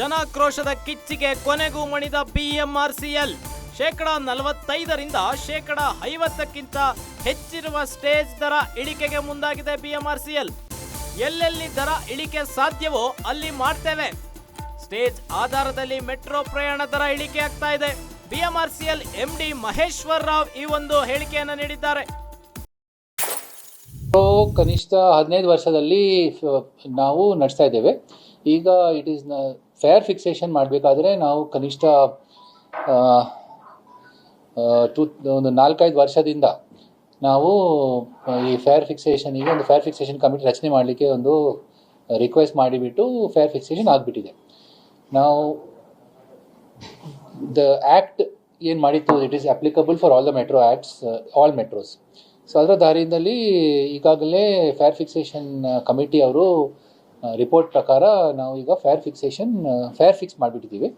ಜನಾಕ್ರೋಶದ ಕಿಚ್ಚಿಗೆ ಕೊನೆಗೂ ಮಣಿದ ಬಿಎಂಆರ್ಸಿಎಲ್. 45% 50ಕ್ಕಿಂತ ಹೆಚ್ಚಿರುವ ಸ್ಟೇಜ್ ದರ ಇಳಿಕೆಗೆ ಮುಂದಾಗಿದೆ ಬಿಎಂಆರ್ಸಿಎಲ್. ಎಲ್ಲೆಲ್ಲಿ ದರ ಇಳಿಕೆ ಸಾಧ್ಯವೋ ಅಲ್ಲಿ ಮಾಡ್ತೇವೆ. ಸ್ಟೇಜ್ ಆಧಾರದಲ್ಲಿ ಮೆಟ್ರೋ ಪ್ರಯಾಣ ದರ ಇಳಿಕೆ ಆಗ್ತಾ ಇದೆ. ಬಿಎಂಆರ್ಸಿಎಲ್ ಎಂಡಿ ಮಹೇಶ್ವರ್ ರಾವ್ ಈ ಒಂದು ಹೇಳಿಕೆಯನ್ನು ನೀಡಿದ್ದಾರೆ. ಕನಿಷ್ಠ 15 ವರ್ಷದಲ್ಲಿ ನಾವು ನಡೆಸ್ತಾ ಇದ್ದೇವೆ. ಈಗ ಇಟ್ ಈಸ್ ಫೇರ್ ಫಿಕ್ಸೇಷನ್ ಮಾಡಬೇಕಾದ್ರೆ ನಾವು ಕನಿಷ್ಠ ಒಂದು 4-5 ವರ್ಷದಿಂದ ನಾವು ಈ ಫೇರ್ ಫಿಕ್ಸೇಷನಿಗೆ ಒಂದು ಫೇರ್ ಫಿಕ್ಸೇಷನ್ ಕಮಿಟಿ ರಚನೆ ಮಾಡಲಿಕ್ಕೆ ಒಂದು ರಿಕ್ವೆಸ್ಟ್ ಮಾಡಿಬಿಟ್ಟು ಫೇರ್ ಫಿಕ್ಸೇಷನ್ ಆಗಿಬಿಟ್ಟಿದೆ. ನಾವು ದ ಆ್ಯಕ್ಟ್ ಏನು ಮಾಡಿತ್ತು, it is applicable for all the metro acts, all metros. So ಅದರ ದಾರಿಯಿಂದಲೇ ಈಗಾಗಲೇ ಫೇರ್ ಫಿಕ್ಸೇಷನ್ ಕಮಿಟಿ ಅವರು ರಿಪೋರ್ಟ್ ಪ್ರಕಾರ ನಾವು ಈಗ ಫೇರ್ ಫಿಕ್ಸ್ ಮಾಡಿಬಿಟ್ಟಿದ್ದೀವಿ.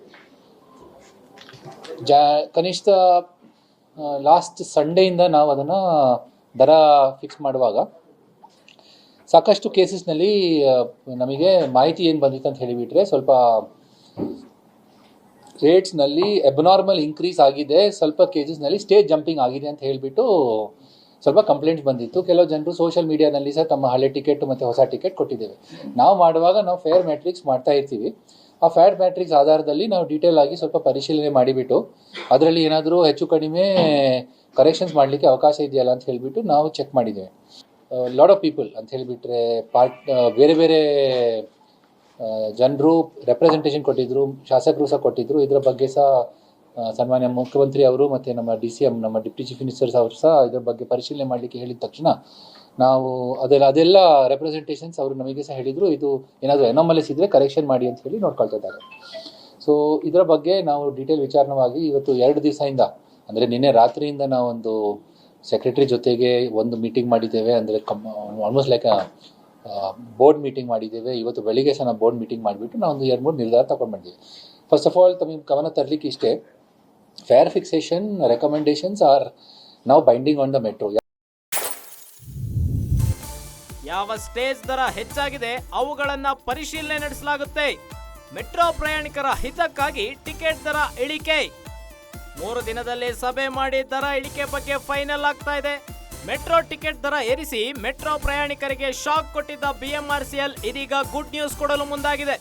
ಕನಿಷ್ಠ ಲಾಸ್ಟ್ ಸಂಡೇಯಿಂದ ನಾವು ಅದನ್ನು ದರ ಫಿಕ್ಸ್ ಮಾಡುವಾಗ ಸಾಕಷ್ಟು ಕೇಸಸ್ನಲ್ಲಿ ನಮಗೆ ಮಾಹಿತಿ ಏನು ಬಂದಿತ್ತು ಅಂತ ಹೇಳಿಬಿಟ್ರೆ, ಸ್ವಲ್ಪ ರೇಟ್ಸ್ನಲ್ಲಿ ಎಬ್ನಾರ್ಮಲ್ ಇನ್ಕ್ರೀಸ್ ಆಗಿದೆ, ಸ್ವಲ್ಪ ಕೇಸಸ್ನಲ್ಲಿ ಸ್ಟೇಜ್ ಜಂಪಿಂಗ್ ಆಗಿದೆ ಅಂತ ಹೇಳಿಬಿಟ್ಟು ಸ್ವಲ್ಪ ಕಂಪ್ಲೇಂಟ್ಸ್ ಬಂದಿತ್ತು. ಕೆಲವು ಜನರು ಸೋಷಿಯಲ್ ಮೀಡಿಯಾನಲ್ಲಿ ಸಹ ತಮ್ಮ ಹಳೆ ಟಿಕೆಟ್ ಮತ್ತು ಹೊಸ ಟಿಕೆಟ್ ಕೊಟ್ಟಿದ್ದೇವೆ. ನಾವು ಮಾಡುವಾಗ ನಾವು ಫೇರ್ ಮ್ಯಾಟ್ರಿಕ್ಸ್ ಮಾಡ್ತಾ ಇರ್ತೀವಿ. ಆ ಫೇರ್ ಮ್ಯಾಟ್ರಿಕ್ಸ್ ಆಧಾರದಲ್ಲಿ ನಾವು ಡೀಟೇಲ್ ಆಗಿ ಸ್ವಲ್ಪ ಪರಿಶೀಲನೆ ಮಾಡಿಬಿಟ್ಟು ಅದರಲ್ಲಿ ಏನಾದರೂ ಹೆಚ್ಚು ಕಡಿಮೆ ಕರೆಕ್ಷನ್ಸ್ ಮಾಡಲಿಕ್ಕೆ ಅವಕಾಶ ಇದೆಯಲ್ಲ ಅಂತ ಹೇಳಿಬಿಟ್ಟು ನಾವು ಚೆಕ್ ಮಾಡಿದ್ದೇವೆ. ಲಾಟ್ ಆಫ್ ಪೀಪಲ್ ಅಂತ ಹೇಳಿಬಿಟ್ರೆ ಬೇರೆ ಬೇರೆ ಜನರು ರೆಪ್ರೆಸೆಂಟೇಷನ್ ಕೊಟ್ಟಿದ್ದರು, ಶಾಸಕರು ಸಹ ಕೊಟ್ಟಿದ್ದರು. ಇದರ ಬಗ್ಗೆ ಸಹ ಸನ್ಮಾನ್ಯ ಮುಖ್ಯಮಂತ್ರಿ ಅವರು ಮತ್ತು ನಮ್ಮ DCM, ನಮ್ಮ ಡಿಪ್ಟಿ ಚೀಫ್ ಮಿನಿಸ್ಟರ್ಸ್ ಅವರು ಸಹ ಇದರ ಬಗ್ಗೆ ಪರಿಶೀಲನೆ ಮಾಡಲಿಕ್ಕೆ ಹೇಳಿದ ತಕ್ಷಣ ನಾವು ಅದೆಲ್ಲ ರೆಪ್ರೆಸೆಂಟೇಷನ್ಸ್ ಅವರು ನಮಗೆ ಸಹ ಹೇಳಿದರು, ಇದು ಏನಾದರೂ ಎನಾಮಲೀಸ್ ಇದ್ದರೆ ಕರೆಕ್ಷನ್ ಮಾಡಿ ಅಂತ ಹೇಳಿ ನೋಡ್ಕೊಳ್ತಾ ಇದ್ದಾರೆ. ಸೊ ಇದರ ಬಗ್ಗೆ ನಾವು ಡೀಟೇಲ್ ವಿಚಾರಣವಾಗಿ ಇವತ್ತು 2 ದಿವಸದಿಂದ, ಅಂದರೆ ನಿನ್ನೆ ರಾತ್ರಿಯಿಂದ ನಾವೊಂದು ಸೆಕ್ರೆಟರಿ ಜೊತೆಗೆ ಒಂದು ಮೀಟಿಂಗ್ ಮಾಡಿದ್ದೇವೆ. ಅಂದರೆ ಆಲ್ಮೋಸ್ಟ್ ಲೈಕ್ ಬೋರ್ಡ್ ಮೀಟಿಂಗ್ ಮಾಡಿದ್ದೇವೆ. ಇವತ್ತು ಬೆಳಿಗ್ಗೆ ಸಹ ನಾವು ಬೋರ್ಡ್ ಮೀಟಿಂಗ್ ಮಾಡಿಬಿಟ್ಟು ನಾವು ಒಂದು 2-3 ನಿರ್ಧಾರ ತಗೊಂಡು ಬಂದಿದ್ದೀವಿ. ಫಸ್ಟ್ ಆಫ್ ಆಲ್ ತಮಗೆ ಗಮನ ತರಲಿಕ್ಕೆ ಇಷ್ಟೇ, fair fixation recommendations are now binding on the metro. ಯಾವ ಸ್ಟೇಜ್ ದರ ಹೆಚ್ಚಾಗಿದೆ ಅವುಗಳನ್ನ ಪರಿಶೀಲನೆ ನಡೆಸಲಾಗುತ್ತೆ. ಮೆಟ್ರೋ ಪ್ರಯಾಣಿಕರ ಹಿತಕ್ಕಾಗಿ ಟಿಕೆಟ್ ದರ ಇಳಿಕೆ 3 ದಿನದಲ್ಲಿ ಸಭೆ ಮಾಡಿ ದರ ಇಳಿಕೆ ಬಗ್ಗೆ ಫೈನಲ್ ಆಗ್ತಾ ಇದೆ. ಮೆಟ್ರೋ ಟಿಕೆಟ್ ದರ ಏರಿಸಿ ಮೆಟ್ರೋ ಪ್ರಯಾಣಿಕರಿಗೆ ಶಾಕ್ ಕೊಟ್ಟಿದ್ದ ಬಿಎಂಆರ್ಸಿಎಲ್ ಇದೀಗ ಗುಡ್ ನ್ಯೂಸ್ ಕೊಡಲು ಮುಂದಾಗಿದೆ.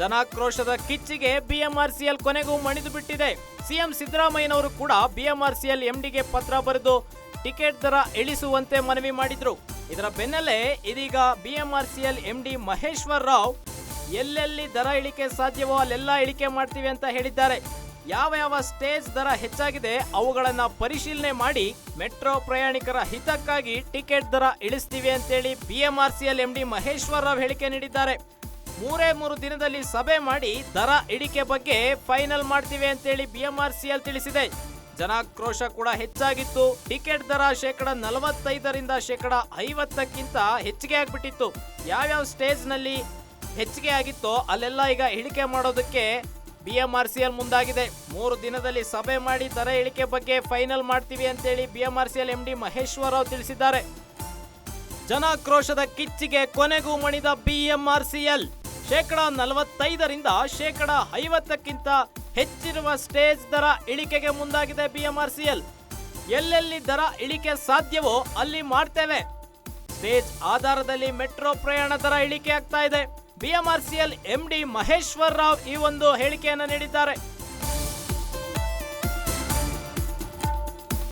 ಜನಾಕ್ರೋಶದ ಕಿಚ್ಚಿಗೆ ಬಿಎಂಆರ್ಸಿಎಲ್ ಕೊನೆಗೂ ಮಣಿದು ಬಿಟ್ಟಿದೆ. ಸಿಎಂ ಸಿದ್ದರಾಮಯ್ಯನವರು ಕೂಡ ಬಿಎಂಆರ್ಸಿಎಲ್ ಎಂಡಿಗೆ ಪತ್ರ ಬರೆದು ಟಿಕೆಟ್ ದರ ಇಳಿಸುವಂತೆ ಮನವಿ ಮಾಡಿದ್ರು. ಇದರ ಬೆನ್ನಲ್ಲೇ ಇದೀಗ ಬಿಎಂಆರ್ಸಿಎಲ್ ಎಂಡಿ ಮಹೇಶ್ವರ್ ರಾವ್ ಎಲ್ಲೆಲ್ಲಿ ದರ ಇಳಿಕೆ ಸಾಧ್ಯವೋ ಅಲ್ಲೆಲ್ಲ ಇಳಿಕೆ ಮಾಡ್ತೀವಿ ಅಂತ ಹೇಳಿದ್ದಾರೆ. ಯಾವ ಸ್ಟೇಜ್ ದರ ಹೆಚ್ಚಾಗಿದೆ ಅವುಗಳನ್ನ ಪರಿಶೀಲನೆ ಮಾಡಿ ಮೆಟ್ರೋ ಪ್ರಯಾಣಿಕರ ಹಿತಕ್ಕಾಗಿ ಟಿಕೆಟ್ ದರ ಇಳಿಸ್ತೀವಿ ಅಂತೇಳಿ ಬಿಎಂಆರ್ಸಿಎಲ್ ಎಂಡಿ ಮಹೇಶ್ವರ್ ರಾವ್ ಹೇಳಿಕೆ ನೀಡಿದ್ದಾರೆ. 3 ದಿನದಲ್ಲಿ ಸಭೆ ಮಾಡಿ ದರ ಇಳಿಕೆ ಬಗ್ಗೆ ಫೈನಲ್ ಮಾಡ್ತೀವಿ ಅಂತೇಳಿ ಬಿಎಂಆರ್ಸಿಎಲ್ ತಿಳಿಸಿದೆ. ಜನಾಕ್ರೋಶ ಕೂಡ ಹೆಚ್ಚಾಗಿತ್ತು. ಟಿಕೆಟ್ ದರ 45% 50ಕ್ಕಿಂತ ಹೆಚ್ಚಿಗೆ ಆಗ್ಬಿಟ್ಟಿತ್ತು. ಯಾವ್ಯಾವ ಸ್ಟೇಜ್ನಲ್ಲಿ ಹೆಚ್ಚಿಗೆ ಆಗಿತ್ತೋ ಅಲ್ಲೆಲ್ಲ ಈಗ ಇಳಿಕೆ ಮಾಡೋದಕ್ಕೆ ಬಿಎಂಆರ್ಸಿಎಲ್ ಮುಂದಾಗಿದೆ. 3 ದಿನದಲ್ಲಿ ಸಭೆ ಮಾಡಿ ದರ ಇಳಿಕೆ ಬಗ್ಗೆ ಫೈನಲ್ ಮಾಡ್ತೀವಿ ಅಂತೇಳಿ ಬಿಎಂಆರ್ಸಿಎಲ್ ಎಂಡಿ ಮಹೇಶ್ವರ್ ರಾವ್ ತಿಳಿಸಿದ್ದಾರೆ. ಜನಾಕ್ರೋಶದ ಕಿಚ್ಚಿಗೆ ಕೊನೆಗೂ ಮಣಿದ ಬಿಎಂಆರ್ಸಿಎಲ್. 45% 50ಕ್ಕಿಂತ ಹೆಚ್ಚಿರುವ ಸ್ಟೇಜ್ ದರ ಇಳಿಕೆಗೆ ಮುಂದಾಗಿದೆ ಬಿಎಂಆರ್ಸಿಎಲ್. ಎಲ್ಲೆಲ್ಲಿ ದರ ಇಳಿಕೆ ಸಾಧ್ಯವೋ ಅಲ್ಲಿ ಮಾಡ್ತೇವೆ. ಸ್ಟೇಜ್ ಆಧಾರದಲ್ಲಿ ಮೆಟ್ರೋ ಪ್ರಯಾಣ ದರ ಇಳಿಕೆ ಆಗ್ತಾ ಇದೆ. ಬಿಎಂಆರ್ಸಿಎಲ್ ಎಂಡಿ ಮಹೇಶ್ವರ್ ರಾವ್ ಈ ಒಂದು ಹೇಳಿಕೆಯನ್ನು ನೀಡಿದ್ದಾರೆ.